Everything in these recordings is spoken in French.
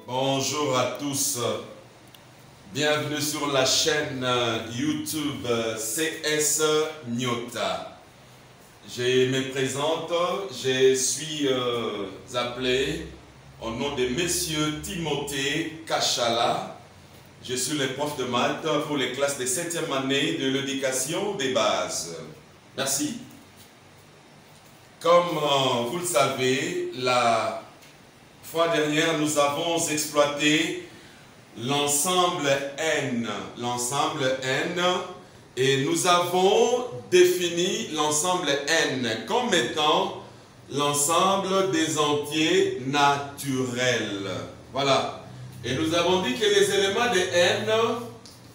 Bonjour à tous, bienvenue sur la chaîne YouTube CS Nyota. Je me présente, je suis appelé au nom de Monsieur Timothée Kachala. Je suis le prof de maths pour les classes de 7e année de l'éducation des bases. Merci. Comme vous le savez, la fois dernière, nous avons exploité l'ensemble N. Et nous avons défini l'ensemble N comme étant l'ensemble des entiers naturels. Voilà. Et nous avons dit que les éléments de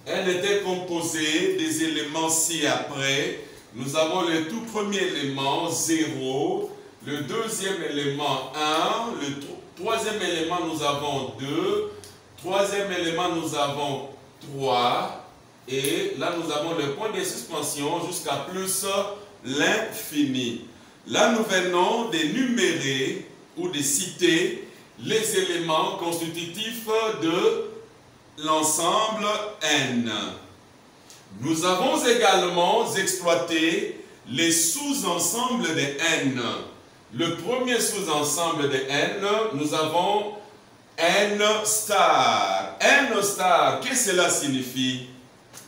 N étaient composés des éléments ci-après. Nous avons le tout premier élément, 0. Le deuxième élément, 1. Le troisième élément, nous avons 2. Troisième élément, nous avons 3. Et là, nous avons le point de suspension jusqu'à plus l'infini. Là, nous venons d'énumérer ou de citer les éléments constitutifs de l'ensemble N. Nous avons également exploité les sous-ensembles de N. Le premier sous-ensemble de N, nous avons N star. N star, qu'est-ce que cela signifie?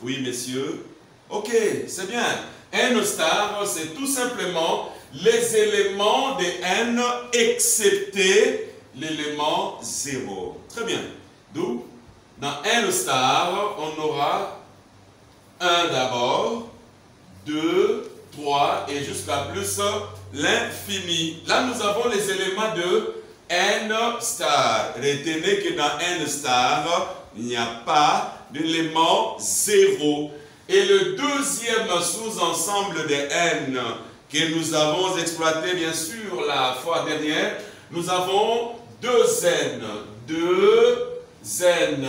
Oui, messieurs. Ok, c'est bien. N star, c'est tout simplement les éléments de N excepté l'élément 0. Très bien. Donc, dans N star, on aura 1 d'abord, 2, 3 et jusqu'à plus l'infini. Là, nous avons les éléments de N star. Retenez que dans N star, il n'y a pas d'élément 0. Et le deuxième sous-ensemble de N que nous avons exploité, bien sûr, la fois dernière, nous avons 2N. 2N.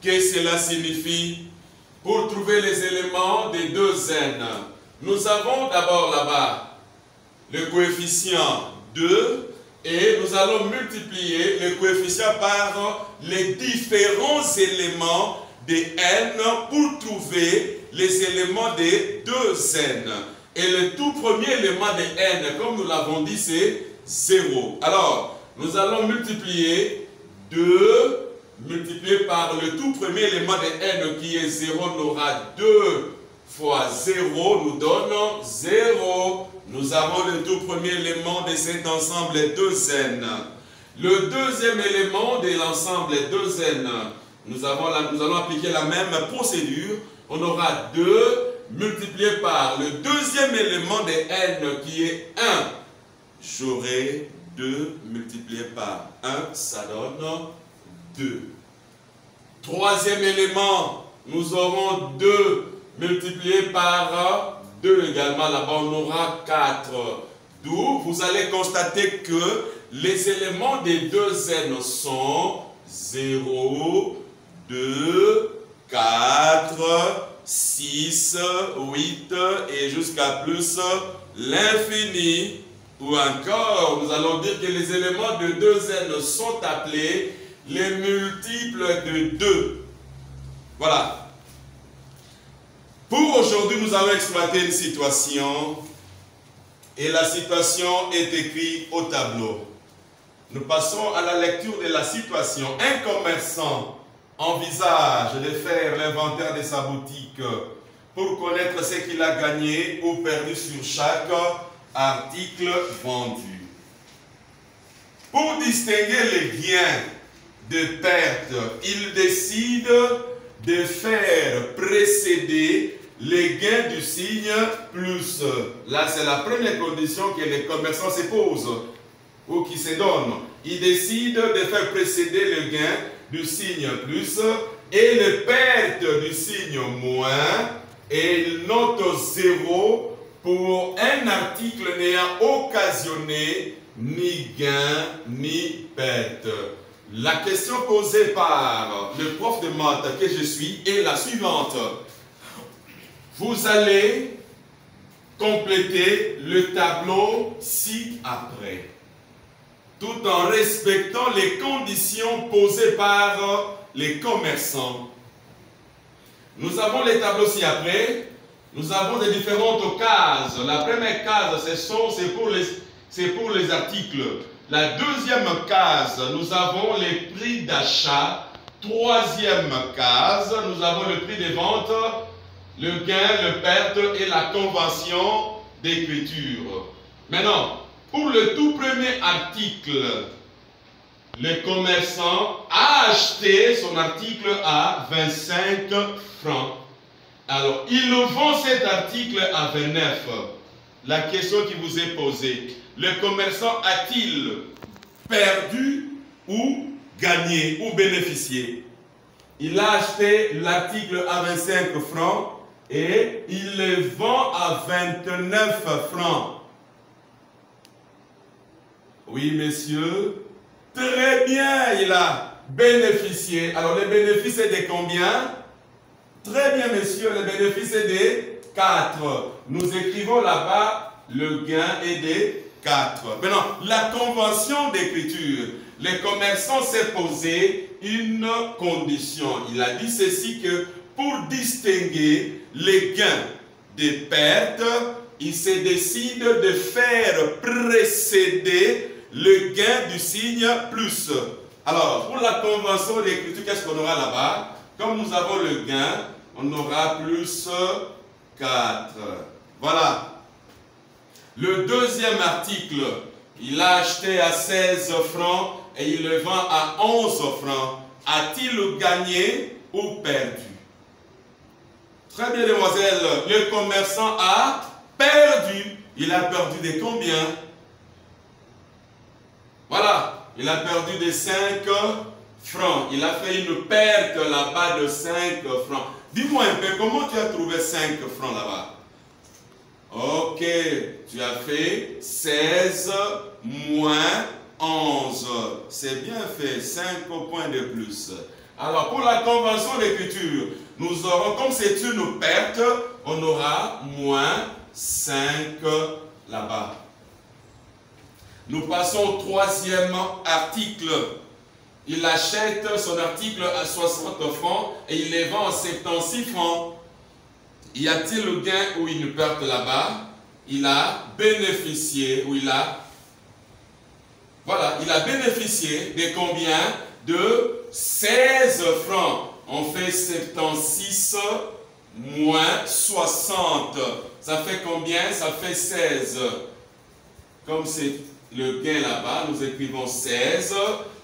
Qu'est-ce que cela signifie? Pour trouver les éléments des 2N, nous avons d'abord là-bas le coefficient 2 et nous allons multiplier le coefficient par les différents éléments de N pour trouver les éléments des 2N. Et le tout premier élément de N, comme nous l'avons dit, c'est 0. Alors, nous allons multiplier 2 multiplié par le tout premier élément de N qui est 0, on aura 2 fois 0 nous donne 0. Nous avons le tout premier élément de cet ensemble 2N. Le deuxième élément de l'ensemble 2N, nous allons appliquer la même procédure. On aura 2 multiplié par le deuxième élément de N qui est 1. J'aurai 2 multiplié par 1, ça donne 2. Troisième élément, nous aurons 2 multiplié par 2 également. Là-bas, on aura 4. D'où vous allez constater que les éléments des 2N sont 0, 2, 4, 6, 8 et jusqu'à plus l'infini. Ou encore, nous allons dire que les éléments de 2N sont appelés les multiples de 2. Voilà. Pour aujourd'hui, nous allons exploiter une situation et la situation est écrite au tableau. Nous passons à la lecture de la situation. Un commerçant envisage de faire l'inventaire de sa boutique pour connaître ce qu'il a gagné ou perdu sur chaque article vendu. Pour distinguer les gains de perte, il décide de faire précéder les gains du signe plus. Là, c'est la première condition que les commerçants se posent ou qui se donnent. Il décide de faire précéder le gain du signe plus et les pertes du signe moins et il note 0 pour un article n'ayant occasionné ni gain ni perte. La question posée par le prof de maths que je suis est la suivante. vous allez compléter le tableau ci-après, tout en respectant les conditions posées par les commerçants. Nous avons les tableaux ci-après. Nous avons des différentes cases. La première case, c'est pour les articles. La deuxième case, nous avons les prix d'achat. Troisième case, nous avons le prix des ventes, le gain, le perte et la convention d'écriture. Maintenant, pour le tout premier article, le commerçant a acheté son article à 25 francs. Alors, il vend cet article à 29. La question qui vous est posée, le commerçant a-t-il perdu ou gagné ou bénéficié? Il a acheté l'article à 25 francs et il le vend à 29 francs. Oui, messieurs. Très bien, il a bénéficié. Alors, le bénéfice est de combien? Très bien, messieurs, le bénéfice est de 4. Nous écrivons là-bas, le gain est de 4. Maintenant, la convention d'écriture. Le commerçant s'est posé une condition. Il a dit ceci que pour distinguer les gains des pertes, il se décide de faire précéder le gain du signe plus. Alors, pour la convention d'écriture, qu'est-ce qu'on aura là-bas? Comme nous avons le gain, on aura plus 4. Voilà. Le deuxième article, il a acheté à 16 francs et il le vend à 11 francs. A-t-il gagné ou perdu? Très bien, demoiselle. Le commerçant a perdu. Il a perdu de combien? Voilà. Il a perdu de 5 francs. Il a fait une perte là-bas de 5 francs. Dis-moi un peu, comment tu as trouvé 5 francs là-bas? Ok, tu as fait 16 moins 11. C'est bien fait, 5 points de plus. Alors, pour la convention d'écriture, nous aurons, comme c'est une perte, on aura moins 5 là-bas. Nous passons au troisième article. Il achète son article à 60 francs et il les vend à 76 francs. Y a-t-il le gain ou une perte là-bas? Il a bénéficié, ou il a... Voilà, il a bénéficié de combien? De 16 francs. On fait 76 moins 60. Ça fait combien? Ça fait 16. Comme c'est le gain là-bas, nous écrivons 16.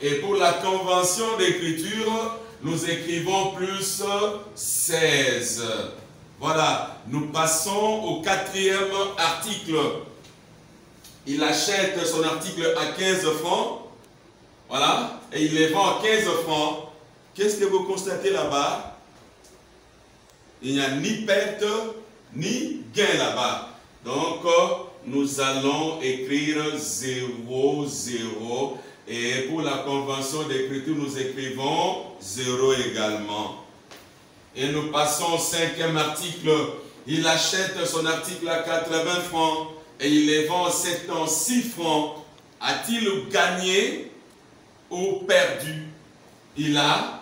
Et pour la convention d'écriture, nous écrivons plus 16. Voilà, nous passons au quatrième article. Il achète son article à 15 francs. Voilà, et il les vend à 15 francs. Qu'est-ce que vous constatez là-bas? Il n'y a ni perte, ni gain là-bas. Donc, nous allons écrire 0, 0. Et pour la convention d'écriture, nous écrivons 0 également. Et nous passons au cinquième article. Il achète son article à 80 francs et il les vend à 76 francs. A-t-il gagné ou perdu? Il a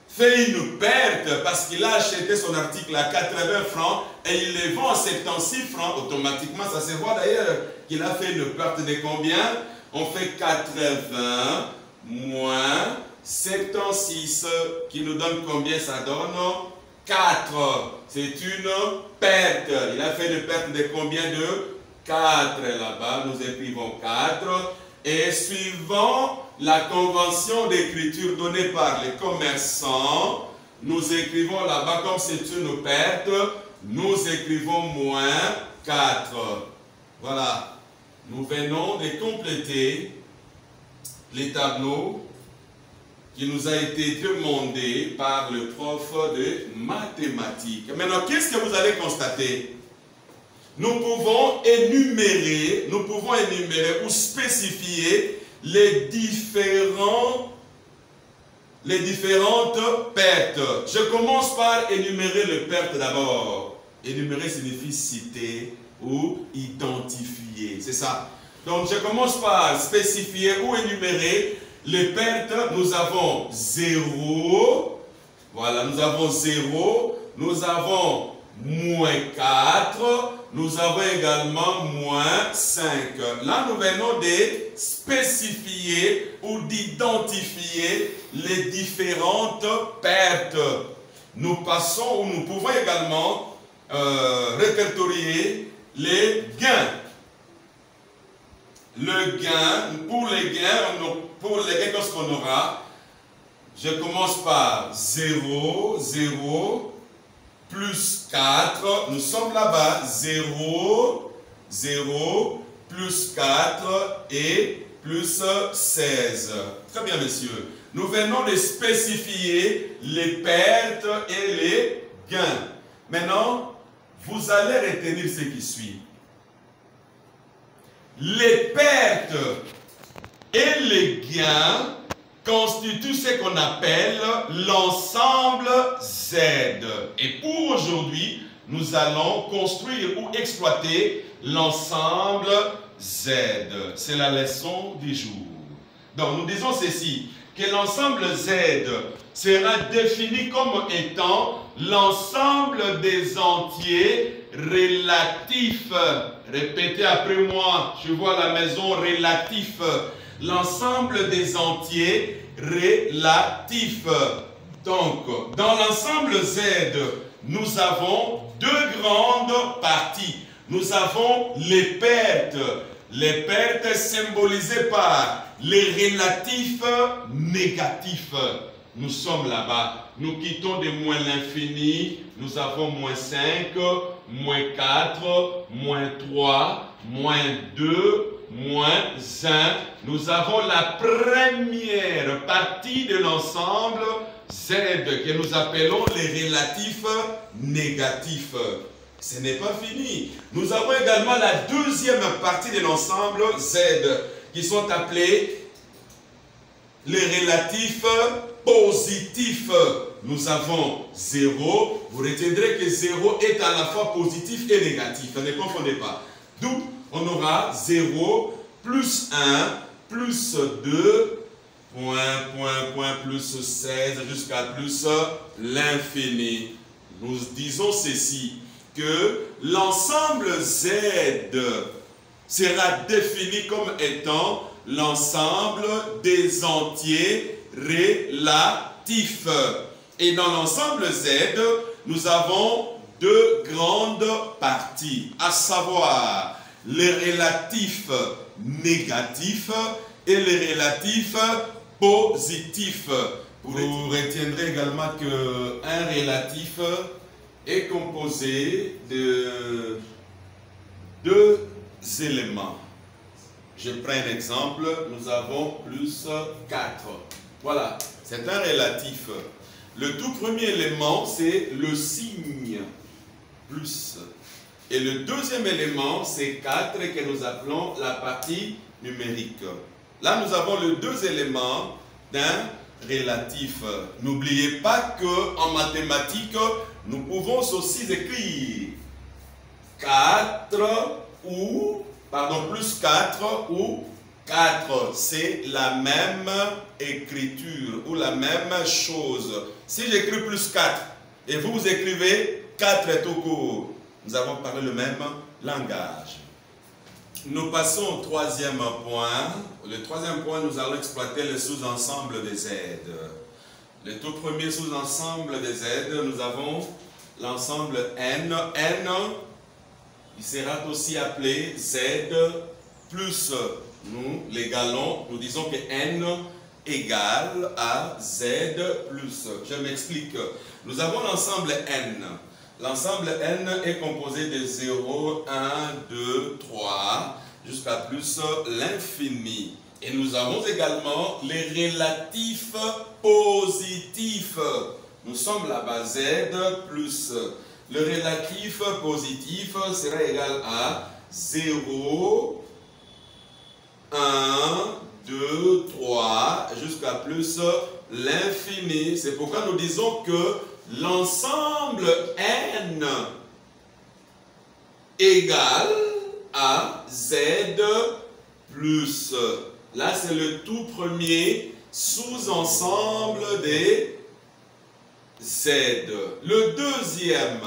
fait une perte parce qu'il a acheté son article à 80 francs et il les vend à 76 francs. Automatiquement, ça se voit d'ailleurs qu'il a fait une perte de combien? On fait 80 moins 76 qui nous donne combien? Ça donne 4. C'est une perte. Il a fait une perte de combien? De 4 là-bas. Nous écrivons 4. Et suivant la convention d'écriture donnée par les commerçants, nous écrivons là-bas, comme c'est une perte, nous écrivons moins 4. Voilà. Nous venons de compléter les tableaux qui nous a été demandé par le prof de mathématiques. Maintenant, qu'est-ce que vous allez constater? Nous pouvons énumérer ou spécifier les différentes pertes. Je commence par énumérer les pertes d'abord. Énumérer signifie citer ou identifier. C'est ça. Donc, je commence par spécifier ou énumérer les pertes. Nous avons 0. Voilà, nous avons 0. Nous avons moins 4. Nous avons également moins 5. Là, nous venons de spécifier ou d'identifier les différentes pertes. Nous passons ou nous pouvons également répertorier les gains. Le gain, pour les gains qu'on aura, je commence par 0, 0, plus 4, nous sommes là-bas, 0, 0, plus 4 et plus 16. Très bien, messieurs. Nous venons de spécifier les pertes et les gains. Maintenant, vous allez retenir ce qui suit. Les pertes et les gains constituent ce qu'on appelle l'ensemble Z. Et pour aujourd'hui, nous allons construire ou exploiter l'ensemble Z. C'est la leçon du jour. Donc, nous disons ceci, que l'ensemble Z sera défini comme étant l'ensemble des entiers relatifs. Répétez après moi, je vois à la maison, relatifs. L'ensemble des entiers relatifs. Donc, dans l'ensemble Z, nous avons deux grandes parties. Nous avons les pertes. Les pertes symbolisées par les relatifs négatifs. Nous sommes là-bas. Nous quittons de moins l'infini. Nous avons moins 5, moins 4, moins 3, moins 2, moins 1. Nous avons la première partie de l'ensemble Z que nous appelons les relatifs négatifs. Ce n'est pas fini. Nous avons également la deuxième partie de l'ensemble Z qui sont appelés les relatifs positifs. Nous avons 0. Vous retiendrez que 0 est à la fois positif et négatif. Ne confondez pas. Donc, on aura 0 plus 1 plus 2 point, plus 16 jusqu'à plus l'infini. Nous disons ceci, que l'ensemble Z sera défini comme étant l'ensemble des entiers relatifs. Et dans l'ensemble Z, nous avons deux grandes parties, à savoir les relatifs négatifs et les relatifs positifs. Vous retiendrez également qu'un relatif est composé de deux éléments. Je prends un exemple, nous avons plus 4. Voilà, c'est un relatif. Le tout premier élément, c'est le signe, plus. Et le deuxième élément, c'est 4 que nous appelons la partie numérique. Là, nous avons les deux éléments d'un relatif. N'oubliez pas qu'en mathématiques, nous pouvons aussi écrire 4 ou, pardon, plus 4 ou 4. C'est la même écriture ou la même chose. Si j'écris plus 4 et vous écrivez 4 tout court, nous avons parlé le même langage. Nous passons au troisième point. Le troisième point, nous allons exploiter le sous-ensemble des Z. Le tout premier sous-ensemble des Z, nous avons l'ensemble N. N, il sera aussi appelé Z plus. Nous l'égalons, nous disons que N égale à Z plus. Je m'explique. Nous avons l'ensemble N. L'ensemble N est composé de 0, 1, 2, 3, jusqu'à plus l'infini. Et nous avons également les relatifs positifs. Nous sommes là-bas Z plus. Le relatif positif sera égal à 0, 1, 2, 3, jusqu'à plus l'infini. C'est pourquoi nous disons que l'ensemble N égale à Z plus. Là, c'est le tout premier sous-ensemble des Z. Le deuxième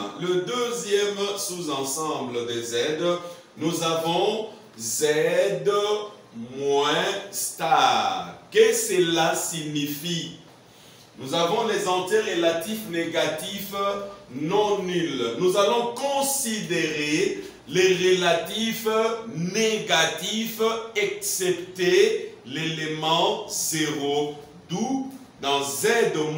sous-ensemble des Z, nous avons Z moins star. Qu'est-ce que cela signifie? Nous avons les entiers relatifs négatifs non nuls. Nous allons considérer les relatifs négatifs excepté l'élément 0. D'où dans Z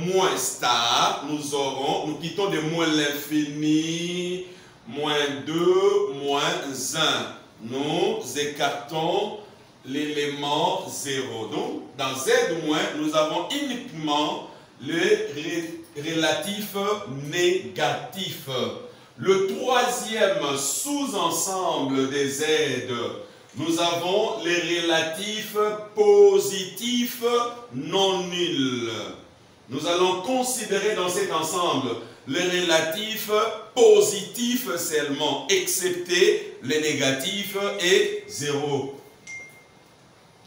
moins star, nous quittons de moins l'infini, moins 2, moins 1. Nous écartons l'élément 0. Donc, dans Z moins, nous avons uniquement les relatifs négatifs. Le troisième sous-ensemble des Z, nous avons les relatifs positifs non nuls. Nous allons considérer dans cet ensemble les relatifs positifs seulement, excepté les négatifs et 0.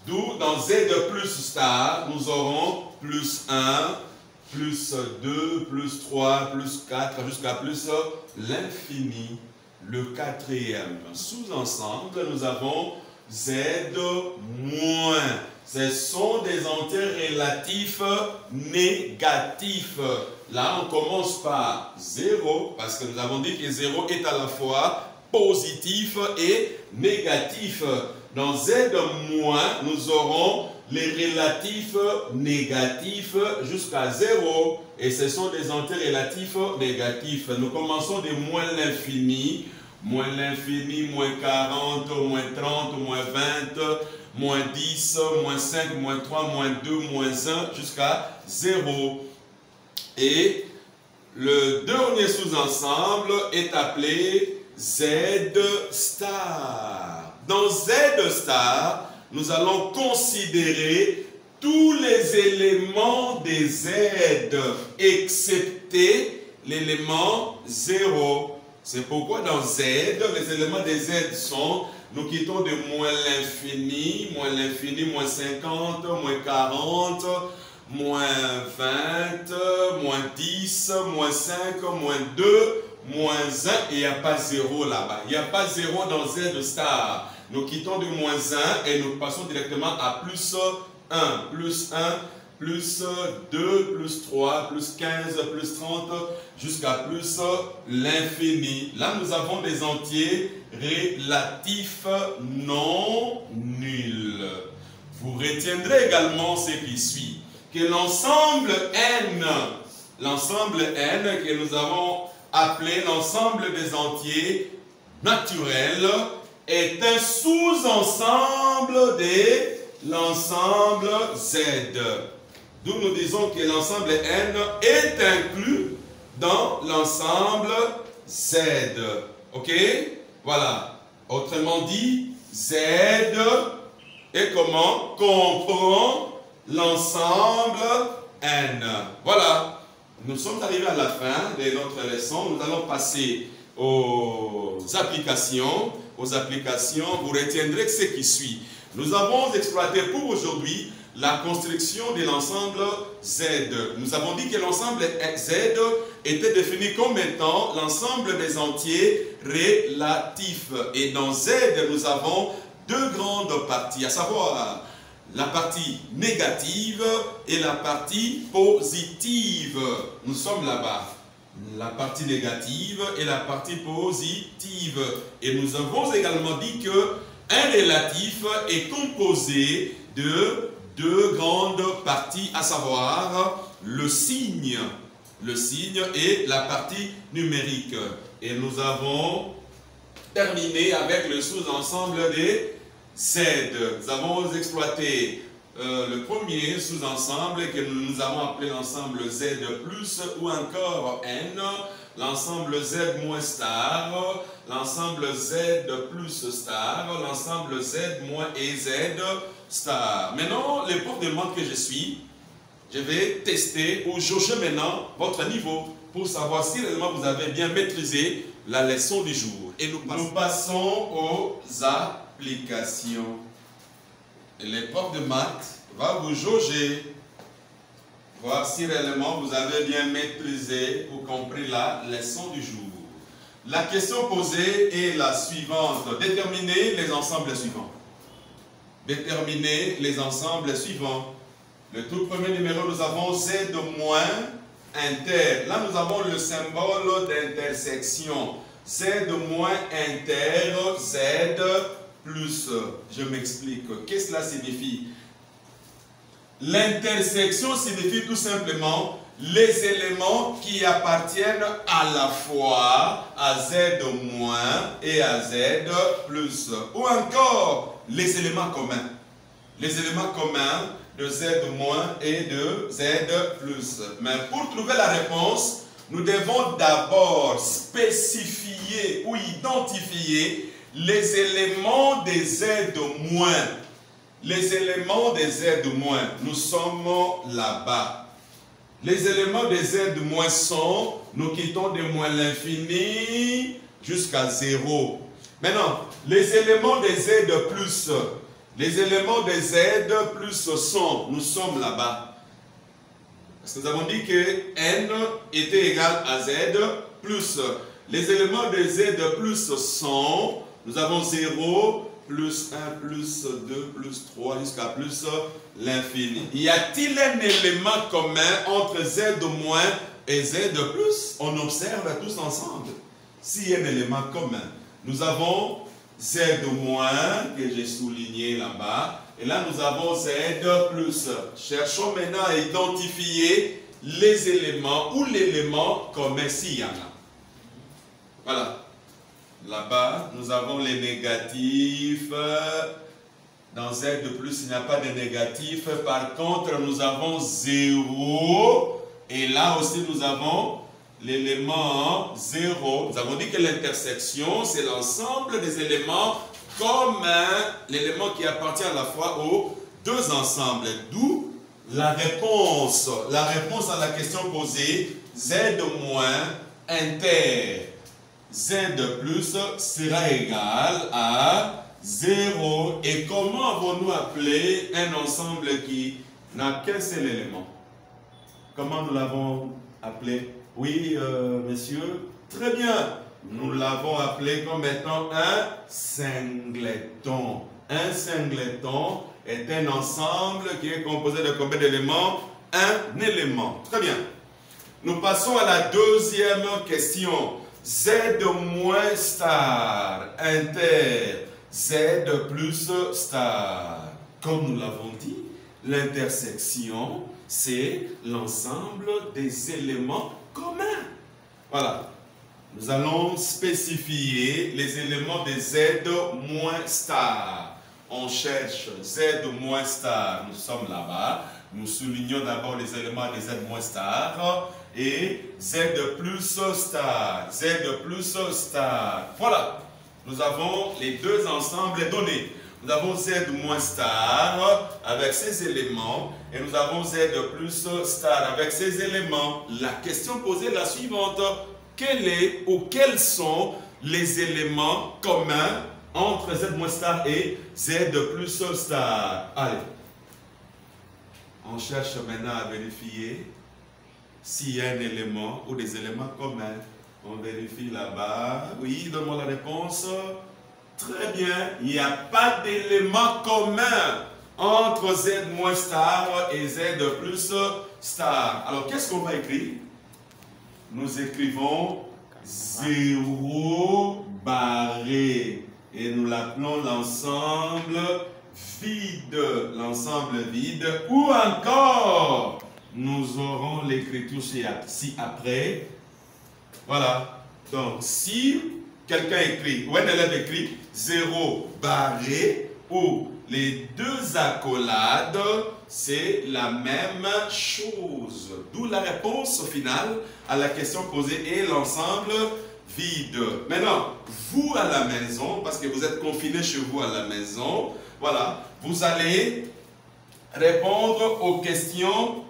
D'où dans Z plus star, nous aurons plus 1, plus 2, plus 3, plus 4, jusqu'à plus l'infini. Le quatrième sous-ensemble, nous avons Z moins. Ce sont des entiers relatifs négatifs. Là, on commence par 0, parce que nous avons dit que 0 est à la fois positif et négatif. Dans Z moins, nous aurons les relatifs négatifs jusqu'à 0. Et ce sont des entiers relatifs négatifs. Nous commençons de moins l'infini, moins 40, moins 30, moins 20, moins 10, moins 5, moins 3, moins 2, moins 1, jusqu'à 0. Et le dernier sous-ensemble est appelé Z star. Dans Z star, nous allons considérer tous les éléments des Z, excepté l'élément 0. C'est pourquoi dans Z, les éléments des Z sont, nous quittons de moins l'infini, moins 50, moins 40, moins 20, moins 10, moins 5, moins 2, moins 1, et il n'y a pas 0 là-bas. Il n'y a pas 0 dans Z star. Nous quittons de moins 1 et nous passons directement à plus 1, plus 1, plus 2, plus 3, plus 15, plus 30, jusqu'à plus l'infini. Là, nous avons des entiers relatifs non nuls. Vous retiendrez également ce qui suit, que l'ensemble N que nous avons appelé l'ensemble des entiers naturels, est un sous-ensemble de l'ensemble Z. D'où nous disons que l'ensemble N est inclus dans l'ensemble Z. Ok? Voilà. Autrement dit, Z est comment? Comprend l'ensemble N. Voilà. Nous sommes arrivés à la fin de notre leçon. Nous allons passer aux applications. Vous retiendrez ce qui suit. Nous avons exploité pour aujourd'hui la construction de l'ensemble Z. Nous avons dit que l'ensemble Z était défini comme étant l'ensemble des entiers relatifs. Et dans Z, nous avons deux grandes parties, à savoir la partie négative et la partie positive. Nous sommes là-bas. La partie négative et la partie positive. Et nous avons également dit que un relatif est composé de deux grandes parties, à savoir le signe et la partie numérique. Et nous avons terminé avec le sous-ensemble des Z. Nous avons exploité le premier sous-ensemble que nous avons appelé l'ensemble Z plus ou encore N, l'ensemble Z moins star, l'ensemble Z plus star, l'ensemble Z moins et Z star. Maintenant, les profs demandent que je suis. Je vais tester ou jauger maintenant votre niveau. pour savoir si réellement vous avez bien maîtrisé la leçon du jour. Et nous passons aux applications. Et les profs de maths va vous jauger, voir si réellement vous avez bien maîtrisé ou compris la leçon du jour. La question posée est la suivante. Déterminez les ensembles suivants. Déterminez les ensembles suivants. Le tout premier numéro, nous avons Z moins inter. Là, nous avons le symbole d'intersection. Z moins inter, Z plus. Je m'explique. Qu'est-ce que cela signifie? L'intersection signifie tout simplement les éléments qui appartiennent à la fois à Z moins et à Z plus. Ou encore les éléments communs. Les éléments communs de Z moins et de Z plus. Mais pour trouver la réponse, nous devons d'abord spécifier ou identifier les éléments des Z moins. Les éléments des Z moins, nous sommes là-bas. Les éléments des Z moins sont, nous quittons de moins l'infini jusqu'à 0. Maintenant, les éléments des Z plus, les éléments des Z plus sont, nous sommes là-bas. Parce que nous avons dit que N était égal à Z plus. Les éléments des Z plus sont, nous avons 0, plus 1, plus 2, plus 3, jusqu'à plus l'infini. Y a-t-il un élément commun entre Z moins et Z plus? On observe tous ensemble. S'il y a un élément commun, nous avons Z moins, que j'ai souligné là-bas, et là nous avons Z plus. Cherchons maintenant à identifier les éléments ou l'élément commun s'il y en a. Voilà. Là-bas, nous avons les négatifs. Dans Z de plus, il n'y a pas de négatif. Par contre, nous avons 0. Et là aussi, nous avons l'élément 0. Nous avons dit que l'intersection, c'est l'ensemble des éléments communs, l'élément qui appartient à la fois aux deux ensembles. D'où la réponse. La réponse à la question posée, Z moins inter. Z de plus sera égal à 0. Et comment avons-nous appelé un ensemble qui n'a qu'un seul élément? Comment nous l'avons appelé? Oui, monsieur. Très bien. Nous l'avons appelé comme étant un singleton. Un singleton est un ensemble qui est composé de combien d'éléments? Un élément. Très bien. Nous passons à la deuxième question. Z moins star, inter, Z plus star. Comme nous l'avons dit, l'intersection, c'est l'ensemble des éléments communs. Voilà. Nous allons spécifier les éléments des Z moins star. On cherche Z moins star. Nous sommes là-bas. Nous soulignons d'abord les éléments des Z moins star. Et Z plus star, Z plus star. Voilà, nous avons les deux ensembles donnés. Nous avons Z moins star avec ses éléments et nous avons Z plus star avec ses éléments. La question posée est la suivante. Quel est ou quels sont les éléments communs entre Z moins star et Z plus star? Allez, on cherche maintenant à vérifier s'il y a un élément ou des éléments communs. On vérifie là-bas. Oui, donne-moi la réponse. Très bien. Il n'y a pas d'élément commun entre Z moins star et Z plus star. Alors, qu'est-ce qu'on va écrire? Nous écrivons 0 barré. Et nous l'appelons l'ensemble vide. L'ensemble vide. Ou encore, nous aurons l'écriture ci-après. Voilà. Donc, si quelqu'un écrit, ou un élève écrit 0 barré, ou les deux accolades, c'est la même chose. D'où la réponse finale à la question posée est l'ensemble vide. Maintenant, vous à la maison, parce que vous êtes confinés chez vous à la maison, voilà, vous allez répondre aux questions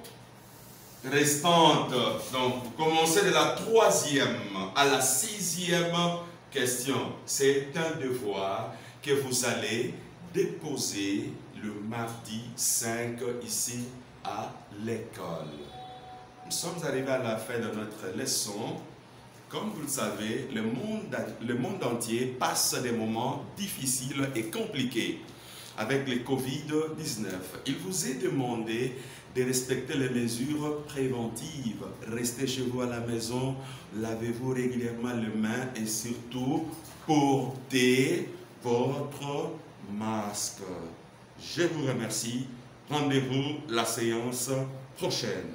restantes. Donc, vous commencez de la 3e à la 6e question. C'est un devoir que vous allez déposer le mardi 5 ici à l'école. Nous sommes arrivés à la fin de notre leçon. Comme vous le savez, le monde entier passe des moments difficiles et compliqués avec le Covid-19. Il vous est demandé de respecter les mesures préventives. Restez chez vous à la maison, lavez-vous régulièrement les mains et surtout portez votre masque. Je vous remercie. Rendez-vous la séance prochaine.